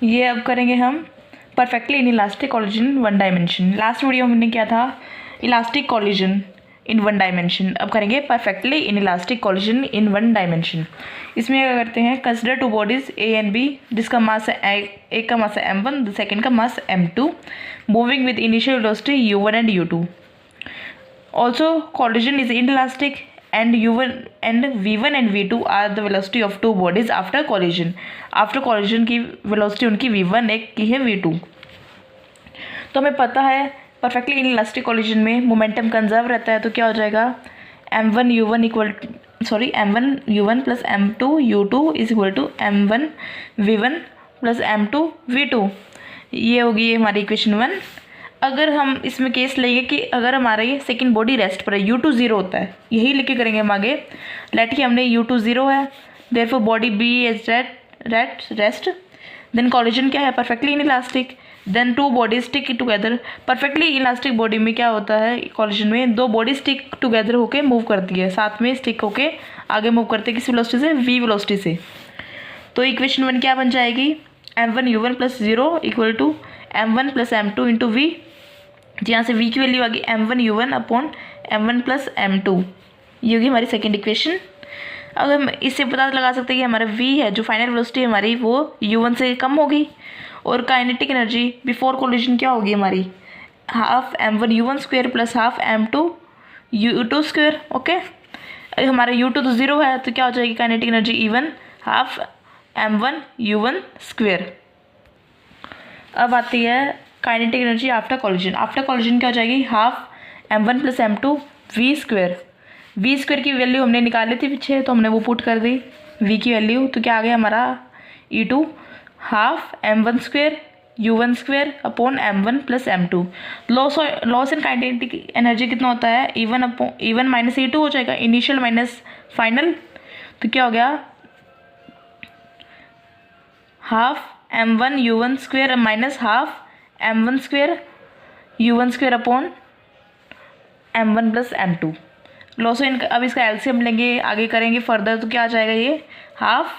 ये अब करेंगे हम perfectly inelastic collision in one dimension. Last video में हमने क्या था, elastic collision in one dimension. अब करेंगे perfectly inelastic collision in one dimension. इसमें क्या करते हैं, consider two bodies A and B जिसका मास है एक का मास है m1, सेकेंड का मास m2, moving with initial velocity u1 and u2। Also collision is inelastic and u1 and v1 and v2 are the velocity of two bodies after collision। After collision की velocity उनकी v1 एक की है v2। तो हमें पता है perfectly inelastic collision में मोमेंटम कंजर्व रहता है, तो क्या हो जाएगा m1 u1 plus m2 u2 is equal to m1 v1 plus m2 v2। ये होगी हमारी इक्वेशन 1। अगर हम इसमें केस लेंगे कि अगर हमारा सेकंड बॉडी रेस्ट पर है, u2 0 होता है, यही लिख के करेंगे हम आगे। लेट कि हमने u2 0 है, therefore body B is rest, then collision क्या है, perfectly inelastic, then two bodies stick together. Perfectly elastic body में क्या होता है, कॉलिजन में दो बॉडी स्टिक टुगेदर होके मूव करती है, साथ में स्टिक होके आगे मूव करते हैं, किस वेलोसिटी से, v वेलोसिटी से। तो इक्वेशन 1 क्या बन जाएगी, m1 u1 plus 0 equal to m1 plus m2 into v। यहाँ से v की वैल्यू आ गई m1 u1 upon m1 plus m2। ये होगी हमारी सेकेंड इक्वेशन। अब हम इससे पता लगा सकते हैं कि हमारा v है, जो फाइनल वेलोसिटी हमारी, वो u1 से कम होगी। और काइनेटिक एनर्जी बिफोर कोलिजन क्या होगी हमारी, half m1 u1 square plus half m2 u2 square. Okay, हमारा u2 तो 0 है, तो क्या हो जाएगी kinetic energy E1 half m1 u1 square. अब आती है kinetic energy after collision. After collision क्या हो जाएगी, half m1 plus m2 v square. v square की वैल्यू हमने निकाली थी पीछे, तो हमने वो पुट कर दी v की वैल्यू, तो क्या आ गया हमारा E2 half m1 square u1 square upon m1 plus m2। Loss in kinetic energy कितना होता है, E1 माइनस E2 हो जाएगा, इनिशियल माइनस फाइनल। तो क्या हो गया, half m1 u1 square minus half m1 square u1 square upon m1 plus m2। Loss in, अब इसका एलसीएम लेंगे, आगे करेंगे फर्दर, तो क्या आ जाएगा ये half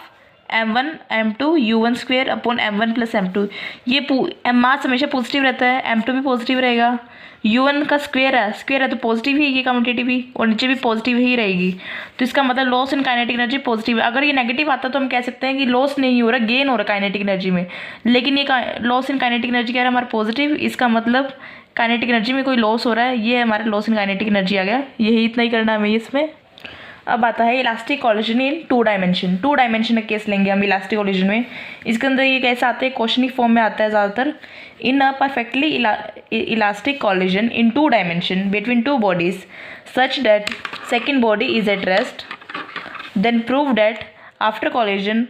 m1 m2 u1 square upon m1 plus m2। ये मास हमेशा पॉजिटिव रहता है, m2 भी पॉजिटिव रहेगा, u1 का स्क्वायर है तो पॉजिटिव ही, ये कम्यूटेटिव ही, और नीचे भी पॉजिटिव ही रहेगी। तो इसका मतलब loss in kinetic energy positive है। अगर ये नेगेटिव आता तो हम कह सकते हैं कि लॉस नहीं हो रहा, गेन हो रहा काइनेटिक एनर्जी में, लेकिन ये लॉस इन काइनेटिक एनर्जी क्या है हमारा पॉजिटिव, इसका मतलब काइनेटिक एनर्जी में कोई लॉस हो रहा है, ये हमारा लॉस इन काइनेटिक एनर्जी आ गया। यही इतना ही करना है हमें इसमें। अब आता है elastic collision in two dimension. Two dimension का केस लेंगे हम इलास्टिक कॉलिजन में। इसके अंदर ये कैसे आते हैं, क्वेश्चनिक फॉर्म में आता है ज़्यादातर। In a perfectly elastic collision in two dimension between two bodies such that second body is at rest, then prove that after collision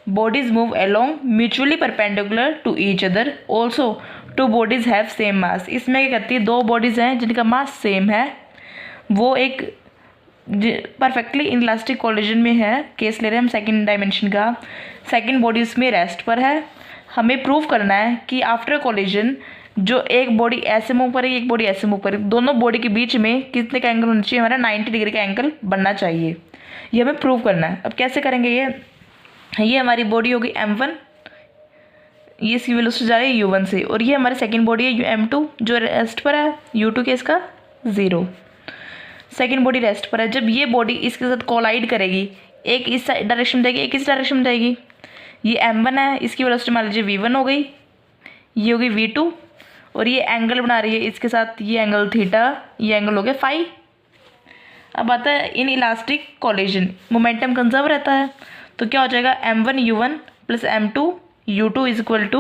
bodies move along mutually perpendicular to each other, also two bodies have same mass। इसमें क्या कहती है, दो bodies हैं जिनका mass same है, वो एक परफेक्टली इनइलास्टिक कॉलिजन में है। केस ले रहे हैं हम सेकंड डायमेंशन का, सेकंड बॉडी इसमें रेस्ट पर है। हमें प्रूव करना है कि आफ्टर कॉलिजन जो एक बॉडी ऐसे मूव करेगी, एक बॉडी ऐसे मूव करेगी, दोनों बॉडी के बीच में कितने का एंगल होना चाहिए, हमारा 90 डिग्री का एंगल बनना चाहिए। ये हमें प्रूव करना है। अब कैसे करेंगे, ये हमारी बॉडी होगी m1, ये इसकी वेलोसिटी जा रही है u1 से, और ये हमारी सेकंड बॉडी है m2 जो रेस्ट पर है, u2 के इसका 0। सेकंड बॉडी रेस्ट पर है। जब ये बॉडी इसके साथ कोलाइड करेगी, एक इस डायरेक्शन में जाएगी, एक इस डायरेक्शन में जाएगी, ये m1 है, इसकी वेलोसिटी मान लीजिए v1 हो गई, ये होगी v2, और ये एंगल बना रही है इसके साथ, ये एंगल थीटा, ये एंगल हो गया फाई। अब आता है inelastic collision, momentum conserve रहता है, तो क्या हो जाएगा m1 u1 plus m2 u2 is equal to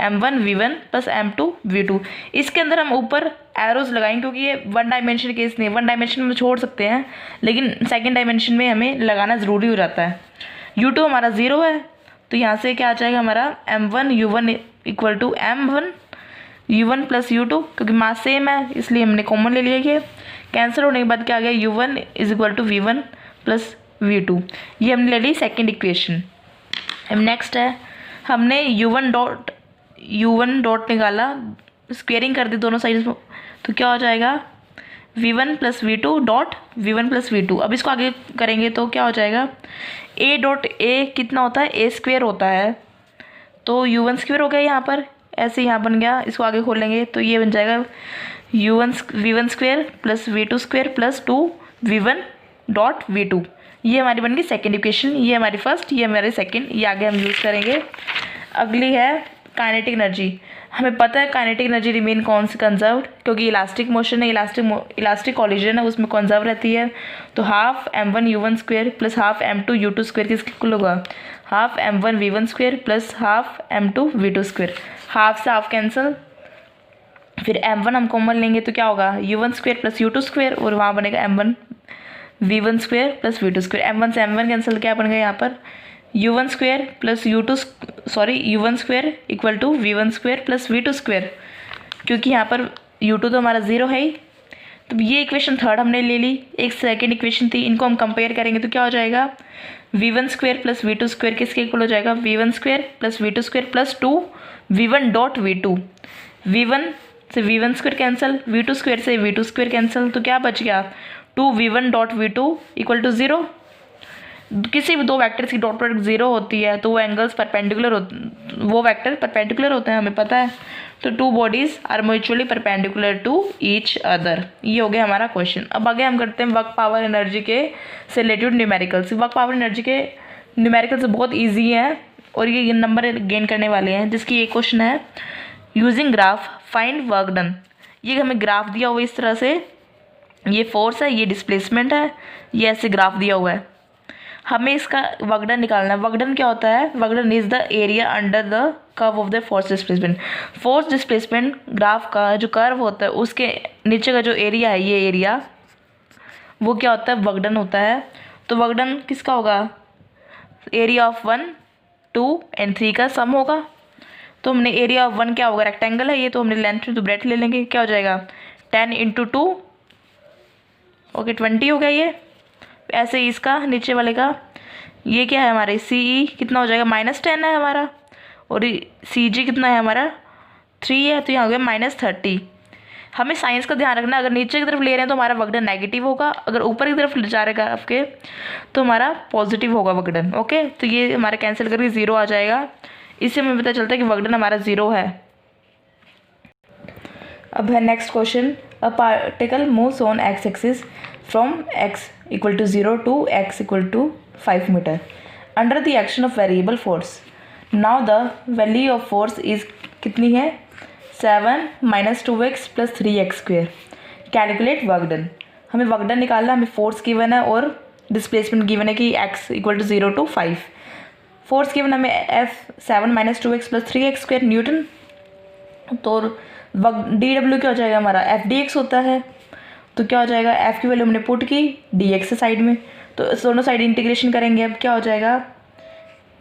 m1 v1 plus m2 v2। इसके अंदर हम ऊपर एरोज लगाएंगे क्योंकि ये वन डायमेंशन केस नहीं, वन डायमेंशन में छोड़ सकते हैं, लेकिन सेकंड डायमेंशन में हमें लगाना ज़रूरी हो जाता है। u2 हमारा 0 है, तो यहाँ से क्या आ जाएगा हमारा m1 u1 equal to m1 u1 plus u2, क्योंकि मास सेम है इसलिए हमने कॉमन ले लिया। ये कैंसिल होने के बाद क्या आ गया, u1 is equal to v1 plus v2। ये हमने ले ली सेकेंड इक्वेशन। अब नेक्स्ट है, हमने u1 डॉट निकाला, स्क्वेयरिंग कर दी दोनों साइड, तो क्या हो जाएगा v1 plus v2 dot v1 plus v2। अब इसको आगे करेंगे तो क्या हो जाएगा, a डॉट a कितना होता है, a स्क्वेयर होता है, तो u1² हो गया यहाँ पर, ऐसे यहाँ बन गया। इसको आगे खोल लेंगे तो ये बन जाएगा v1² plus v2² plus 2v1.v2। ये हमारी बन गई सेकेंड इक्वेशन, ये हमारी फर्स्ट, ये हमारी सेकेंड, ये आगे हम यूज़ करेंगे। अगली है काइनेटिक एनर्जी। हमें पता है काइनेटिक एनर्जी रिमेन कौन से कंजर्व्ड, क्योंकि इलास्टिक मोशन है, इलास्टिक कॉलिजन है, उसमें कंजर्व रहती है। तो half m1u1² plus half m2u2² किसके इक्वल होगा? Half m1v1² plus half m2v2²। Half से हाफ कैंसिल, फिर m1 हम कॉमन लेंगे तो क्या होगा? u1² प्लस u2², और वहाँ बनेगा m1v1² प्लस v2²। m1 से m1 कैंसिल, क्या बन गया यहाँ पर? u1² plus u1² equal to v1² plus v2², क्योंकि यहाँ पर u2 तो हमारा 0 है ही। तो ये इक्वेशन थर्ड हमने ले ली। एक सेकेंड इक्वेशन थी, इनको हम कंपेयर करेंगे तो क्या हो जाएगा? v1² प्लस v2² किसके इक्वल हो जाएगा? v1² plus v2² plus 2v1.v2। v1 से v1² कैंसिल, v2² से v2² कैंसिल, तो क्या बच गया? 2v1.v2 equal to 0। किसी भी दो वेक्टर्स की डॉट प्रोडक्ट 0 होती है तो वो एंगल्स परपेंडिकुलर वो वेक्टर परपेंडिकुलर होते हैं, हमें पता है। तो two bodies are mutually perpendicular to each other. ये हो गया हमारा क्वेश्चन। अब आगे हम करते हैं वर्क पावर एनर्जी के से related numericals. Work power energy के न्यूमेरिकल्स बहुत ईजी हैं और ये नंबर गेन करने वाले हैं, जिसकी एक क्वेश्चन है using graph find work done. ये हमें ग्राफ दिया हुआ इस तरह से, ये फोर्स है, ये डिस्प्लेसमेंट है, ये ऐसे ग्राफ दिया हुआ है। हमें इसका वर्क डन निकालना है। वर्क डन क्या होता है? Work done is the area under the curve of the force displacement. Force displacement graph का जो कर्व होता है उसके नीचे का जो एरिया है, ये एरिया, वो क्या होता है? वर्क डन होता है। तो वर्क डन किसका होगा? एरिया ऑफ 1, 2 एंड 3 का सम होगा। तो हमने एरिया ऑफ 1 क्या होगा? रेक्टेंगल है ये, तो हमने लेंथ टू ब्रेथ ले लेंगे, क्या हो जाएगा? 10 × 2, ओके 20 हो गया ये। ऐसे ही इसका नीचे वाले का ये क्या है हमारे? CE कितना हो जाएगा? -10 है हमारा, और CG कितना है हमारा? 3 है, तो यहाँ हो गया -30। हमें साइंस का ध्यान रखना, अगर नीचे की तरफ ले रहे हैं तो हमारा वर्क डन नेगेटिव होगा, अगर ऊपर की तरफ जा रहे हैं आपके तो हमारा पॉजिटिव होगा वर्क डन। ओके, तो ये हमारा कैंसिल करके 0 आ जाएगा। इससे हमें पता चलता है कि वर्क डन हमारा 0 है। अब है next question, a particle moves on x axis from x equal to 0 to x equal to 5 metre under the action of variable force. Now the value of force is कितनी है? 7 - 2x plus 3x²। Calculate work done. हमें work done निकालना, हमें force given है और displacement given है कि x equal to 0 to 5। Force given हमें F 7 - 2x plus 3x² newton. तो dw क्या हो जाएगा हमारा? FdX होता है। तो क्या हो जाएगा? F की वैल्यू हमने पुट की, dx साइड में, तो दोनों साइड इंटीग्रेशन करेंगे। अब क्या हो जाएगा?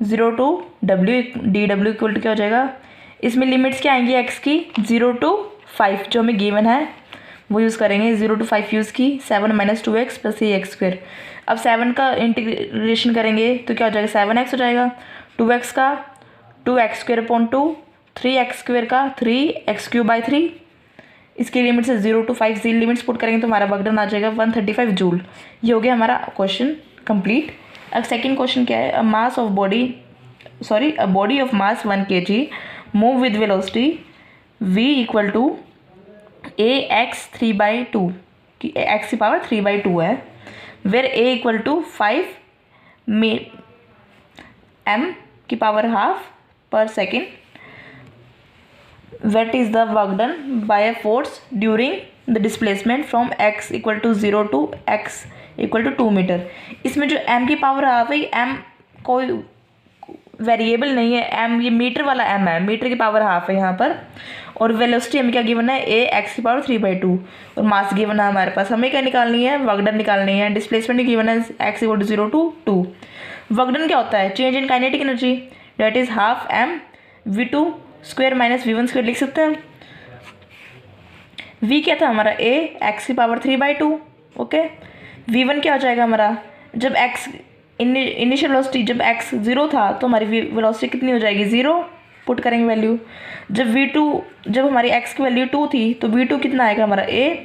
0 to w, dw equal to क्या हो जाएगा? इसमें लिमिट्स क्या आएंगी x की? 0 टू 5 जो हमें गिवन है वो यूज़ करेंगे। 0 टू 5 यूज़ की, 7 - 2x प्लस 3x²। अब 7 का इंटीग्रेशन करेंगे तो क्या हो जाएगा? 7x हो जाएगा, 2x का 2x²/2, 3x² का 3x³/3। इसकी लिमिट से 0 टू 5 लिमिट्स पुट करेंगे तो हमारा वर्क डन आ जाएगा 135 जूल। ये हो गया हमारा क्वेश्चन कंप्लीट। अब सेकंड क्वेश्चन क्या है? A body of mass 1 kg move with velocity v equal to ax 3/2 की x की पावर 3/2 है, where a equal to 5 m की power half per second. What is the work done by a force during the displacement from x equal to 0 to x equal to 2 metre. इसमें जो m की power half है, m कोई variable नहीं है, m ये metre वाला m है, मीटर की पावर हाफ है यहाँ पर। और वेलोसिटी हमें क्या गिवन है? a x की पावर 3/2, और मास गिवन है हमारे पास। हमें क्या निकालनी है? वर्क डन निकालनी है। डिस्प्लेसमेंट गिवन है x equal to 0 to 2। Work done क्या होता है? Change in kinetic energy, that is half m v2² minus v1² लिख सकते हैं। v क्या था हमारा? a x की पावर 3/2। ओके, v1 क्या हो जाएगा हमारा? जब x इनिशियल वेलोसिटी जब x 0 था तो हमारी वेलोसिटी कितनी हो जाएगी? 0 पुट करेंगे वैल्यू। जब हमारी x की वैल्यू 2 थी तो v2 कितना आएगा हमारा? a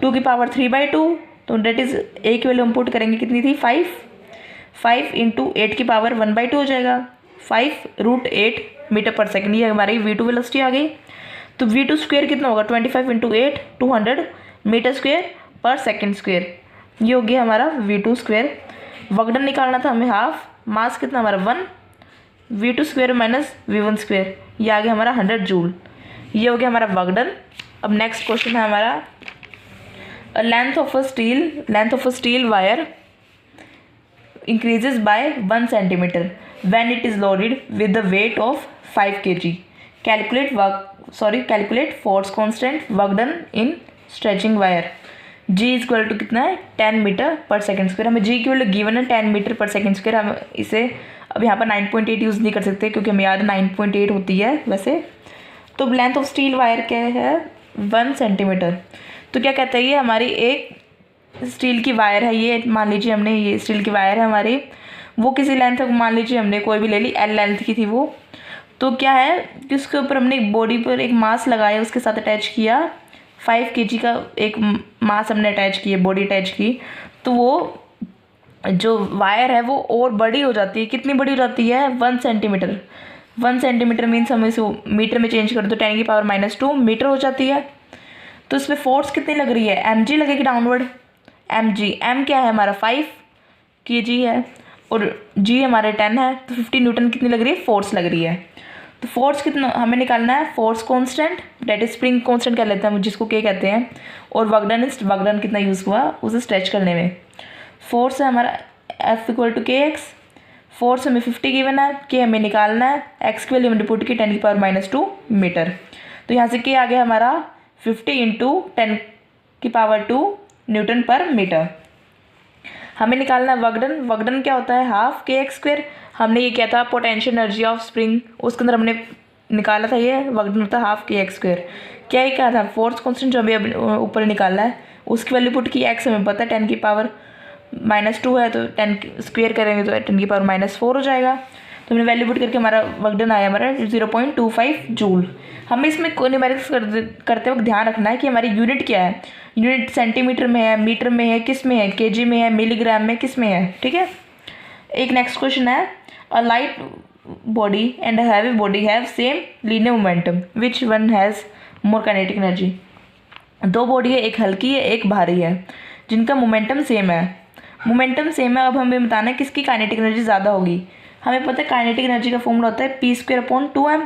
2 की पावर 3/2, तो डेट इज a की वैल्यू हम पुट करेंगे कितनी थी? 5 × 8 की पावर 1/2 हो जाएगा। 5 √8 मीटर पर सेकेंड, ये हमारी v2 वेलोसिटी आ गई। तो v2 स्क्वायर कितना होगा 25 × 8 200 मीटर स्क्वायर पर सेकेंड स्क्वायर, ये हो गया हमारा v2 स्क्वायर। वगडन निकालना था हमें हाफ, मास कितना हमारा 1, v2 square minus v1 square, ये आ गया हमारा 100 जूल, ये हो गया हमारा वगडन। अब नेक्स्ट क्वेश्चन है हमारा length of a steel wire increases by 1 centimeter when it is loaded with the weight of 5 kg. Calculate force constant work done in stretching wire. G is equal to कितना है 10 metre per second square. हमें G की value given है 10 metre per second square. हम इसे अब यहाँ पर 9.8 यूज़ नहीं कर सकते क्योंकि हमें याद 9.8 होती है वैसे। तो लेंथ ऑफ स्टील वायर क्या है 1 सेंटीमीटर। तो क्या कहते हैं ये हमारी एक स्टील की वायर है, ये मान लीजिए हमने ये स्टील की वायर है हमारी, वो किसी लेंथ मान लीजिए हमने कोई भी ले ली L लेंथ की थी वो। तो क्या है कि उसके ऊपर हमने एक बॉडी पर एक मास लगाया, उसके साथ अटैच किया 5 kg का एक मास हमने अटैच किया, बॉडी अटैच की। तो वो जो वायर है वो और बड़ी हो जाती है। कितनी बड़ी हो जाती है 1 सेंटीमीटर। 1 सेंटीमीटर मीन्स हम इसे मीटर में चेंज कर दो 10⁻⁻2 मीटर हो जाती है। तो इसमें फोर्स कितनी लग रही है mg लगेगी डाउनवर्ड, m क्या है हमारा 5 kg है और g हमारे 10 है, तो 50 न्यूटन कितनी लग रही है फोर्स लग रही है। तो फोर्स कितना हमें निकालना है, force constant that is spring constant कह लेते हैं जिसको क्या कहते हैं, और वगडन कितना यूज़ हुआ उसे स्ट्रेच करने में। फोर्स है हमारा F = kx, फोर्स हमें 50 गिवन है, के हमें निकालना है, x की वैल्यू हमने पुट की 10⁻⁻2 मीटर। तो यहाँ से के आ गया हमारा 50 × 10⁻2 न्यूटन पर मीटर। हमें निकालना है वगडन क्या होता है हाफ kx²। हमने ये किया था पोटेंशियल एनर्जी ऑफ स्प्रिंग, उसके अंदर हमने निकाला था ये वगडन होता है हाफ kx²। क्या ही कहा था फोर्स कांस्टेंट जो अभी ऊपर निकाला है उसकी वैल्यू पुट की, x हमें पता है 10⁻⁻2 है, तो 10 स्क्वायर करेंगे तो 10⁻⁻4 हो जाएगा। तो हमने वैल्यू पुट करके हमारा वगडन आया हमारा 0.25 जूल। हमें इसमें न्यूमेरिक्स करते वक्त ध्यान रखना है कि हमारी यूनिट क्या है, यूनिट सेंटीमीटर में है, मीटर में है, किस में है, केजी में है, मिलीग्राम में, किस में है, ठीक है। एक नेक्स्ट क्वेश्चन है a light body and heavy body have same linear momentum which one has more kinetic energy. दो बॉडी है, एक हल्की है एक भारी है, जिनका मोमेंटम सेम है। अब हमें बताना है किसकी काइनेटिक एनर्जी ज़्यादा होगी। हमें पता है काइनेटिक एनर्जी का फॉर्मूला होता है p²/2m।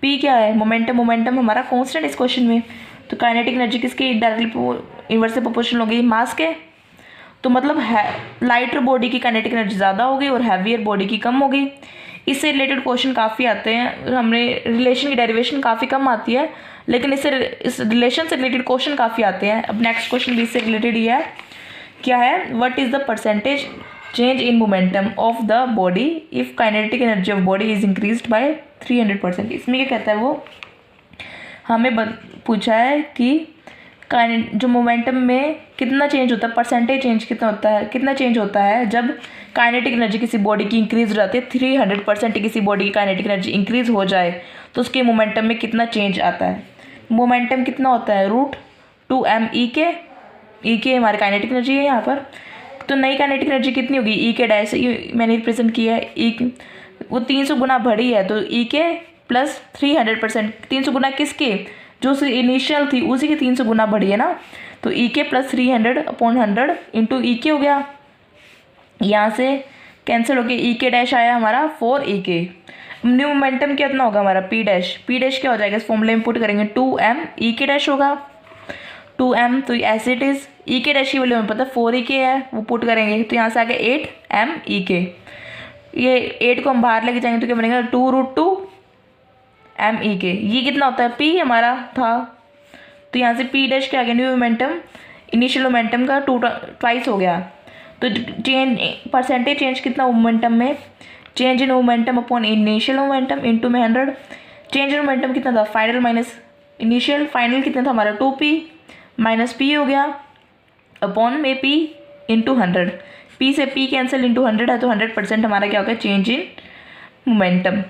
p क्या है मोमेंटम हमारा कांस्टेंट इस क्वेश्चन में। तो काइनेटिक एनर्जी किसकी डायरेक्टली इन्वर्सली प्रोपोर्शनल होगी मास के। तो मतलब लाइटर बॉडी की काइनेटिक एनर्जी ज़्यादा होगी और हैवियर बॉडी की कम होगी। इससे रिलेटेड क्वेश्चन काफ़ी आते हैं, हमने रिलेशन की डेरिवेशन काफ़ी कम आती है, लेकिन इस रिलेशन से रिलेटेड क्वेश्चन काफ़ी आते हैं। अब नेक्स्ट क्वेश्चन भी इससे रिलेटेड ही है, क्या है what is the percentage change in momentum of the body if kinetic energy of body is increased by 300%। इसमें क्या कहता है वो हमें पूछा है कि जो मोमेंटम में कितना चेंज होता है, परसेंटेज चेंज कितना चेंज होता है जब काइनेटिक एनर्जी किसी बॉडी की इंक्रीज हो जाती है। 300% किसी बॉडी की काइनेटिक एनर्जी इंक्रीज हो जाए तो उसके मोमेंटम में कितना चेंज आता है। मोमेंटम कितना होता है √2m E के हमारी काइनेटिक एनर्जी है यहाँ पर। तो नई काइनेटिक एनर्जी कितनी होगी E के मैंने रिप्रेजेंट किया है, E वो 300 गुना बढ़ी है, तो E के प्लस 300%, 300 गुना किसके जो इनिशियल थी उसी की 300 गुना बढ़ी है ना। तो E के प्लस 300/100 इंटू E के हो गया, यहाँ से कैंसिल हो गया, E के आया हमारा 4E के। न्यू मोमेंटम कितना होगा हमारा P क्या हो जाएगा इस फॉर्मूले में पुट करेंगे 2m E के होगा 2m। तो ऐसे इट इज़ E के की वैल्यू हमें पता है 4E के है, वो पुट करेंगे तो यहाँ से आ गया 8m E के। ये 8 को हम बाहर लेके जाएंगे तो क्या बनेगा 2√2m E के। ये कितना होता है P हमारा था, तो यहाँ से P क्या आ गया न्यू मोमेंटम इनिशियल मोमेंटम का 2 हो गया। तो परसेंटेज चेंज कितना मोमेंटम में, change in momentum upon initial momentum into में 100। चेंज इन मोमेंटम कितना था फाइनल माइनस इनिशियल, फाइनल कितना था हमारा 2p माइनस p हो गया अपॉन में p इंटू 100। p से p कैंसिल इंटू 100 है तो 100% हमारा क्या होगा चेंज इन मोमेंटम।